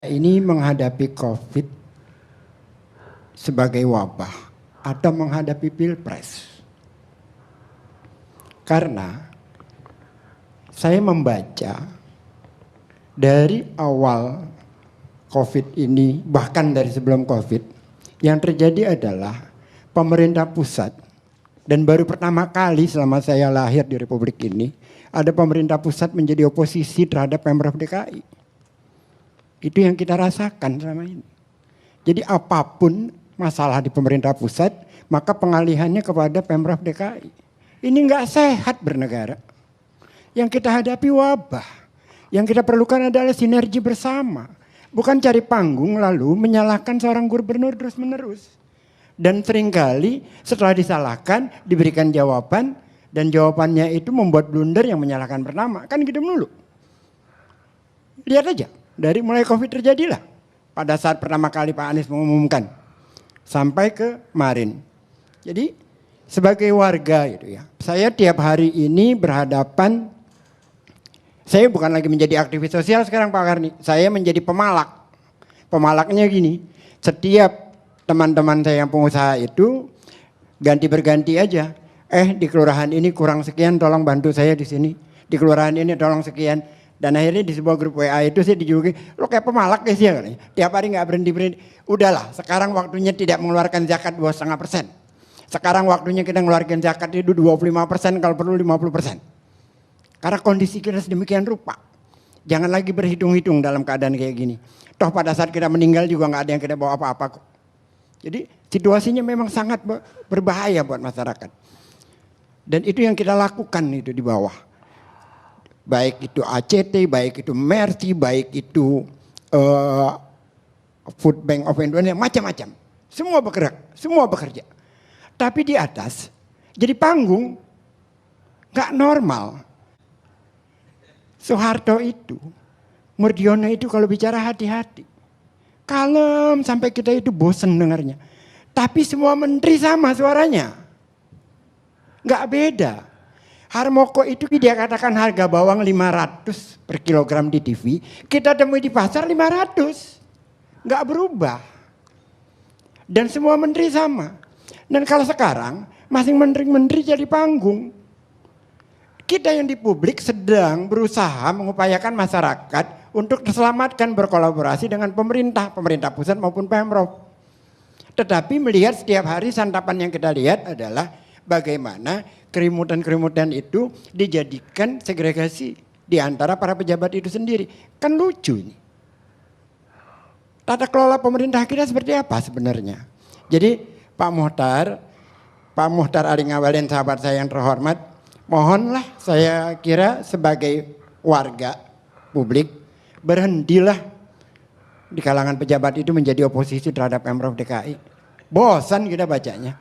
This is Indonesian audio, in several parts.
ini menghadapi COVID sebagai wabah atau menghadapi pilpres. Karena saya membaca dari awal COVID ini, bahkan dari sebelum COVID, yang terjadi adalah pemerintah pusat, dan baru pertama kali selama saya lahir di Republik ini, ada pemerintah pusat menjadi oposisi terhadap Pemprov DKI. Itu yang kita rasakan selama ini. Jadi apapun masalah di pemerintah pusat, maka pengalihannya kepada Pemprov DKI. Ini nggak sehat bernegara. Yang kita hadapi wabah. Yang kita perlukan adalah sinergi bersama. Bukan cari panggung lalu menyalahkan seorang gubernur terus menerus. Dan seringkali setelah disalahkan diberikan jawaban. Dan jawabannya itu membuat blunder yang menyalahkan pertama. Kan gitu dulu. Lihat aja. Dari mulai COVID terjadilah. Pada saat pertama kali Pak Anies mengumumkan. Sampai ke kemarin. Jadi sebagai warga gitu ya. Saya tiap hari ini berhadapan. Saya bukan lagi menjadi aktivis sosial sekarang Pak Karni. Saya menjadi pemalak. Pemalaknya gini. Setiap teman-teman saya yang pengusaha itu ganti berganti aja. Di kelurahan ini kurang sekian, tolong bantu saya di sini. Di kelurahan ini tolong sekian. Dan akhirnya di sebuah grup WA itu saya dijuluki, lo kayak pemalak guys ya. Tiap hari nggak berhenti. Udahlah, sekarang waktunya tidak mengeluarkan zakat 2,5%. Sekarang waktunya kita mengeluarkan zakat itu 25%, kalau perlu 50%. Karena kondisi kita sedemikian rupa. Jangan lagi berhitung-hitung dalam keadaan kayak gini. Toh pada saat kita meninggal juga nggak ada yang kita bawa apa-apa kok. Jadi situasinya memang sangat berbahaya buat masyarakat. Dan itu yang kita lakukan itu di bawah. Baik itu ACT, baik itu Mercy, baik itu Food Bank of Indonesia, macam-macam. Semua bergerak, semua bekerja. Tapi di atas, jadi panggung, gak normal. Soeharto itu, Murdiono itu kalau bicara hati-hati. Kalem sampai kita itu bosen dengarnya. Tapi semua menteri sama suaranya. Gak beda. Harmoko itu dia katakan harga bawang 500 per kilogram di TV. Kita temui di pasar 500. Gak berubah. Dan semua menteri sama. Dan kalau sekarang masing menteri jadi panggung. Kita yang di publik sedang berusaha mengupayakan masyarakat untuk diselamatkan berkolaborasi dengan pemerintah pusat maupun Pemprov. Tetapi melihat setiap hari santapan yang kita lihat adalah bagaimana kerimutan-kerimutan itu dijadikan segregasi di antara para pejabat itu sendiri. Kan lucu ini. Tata kelola pemerintah kita seperti apa sebenarnya? Jadi Pak Muhtar Ali Ngabalin, sahabat saya yang terhormat, mohonlah saya kira sebagai warga publik berhentilah di kalangan pejabat itu menjadi oposisi terhadap Pemprov DKI. Bosan kita bacanya.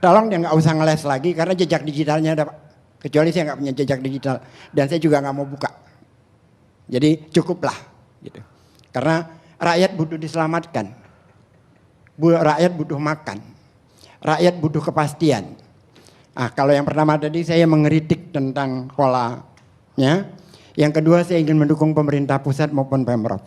Tolong dia nggak usah ngeles lagi karena jejak digitalnya ada Pak. Kecuali saya nggak punya jejak digital dan saya juga nggak mau buka. Jadi cukuplah gitu. Karena rakyat butuh diselamatkan. Rakyat butuh makan. Rakyat butuh kepastian. Kalau yang pertama tadi saya mengkritik tentang polanya. Yang kedua saya ingin mendukung pemerintah pusat maupun Pemprov.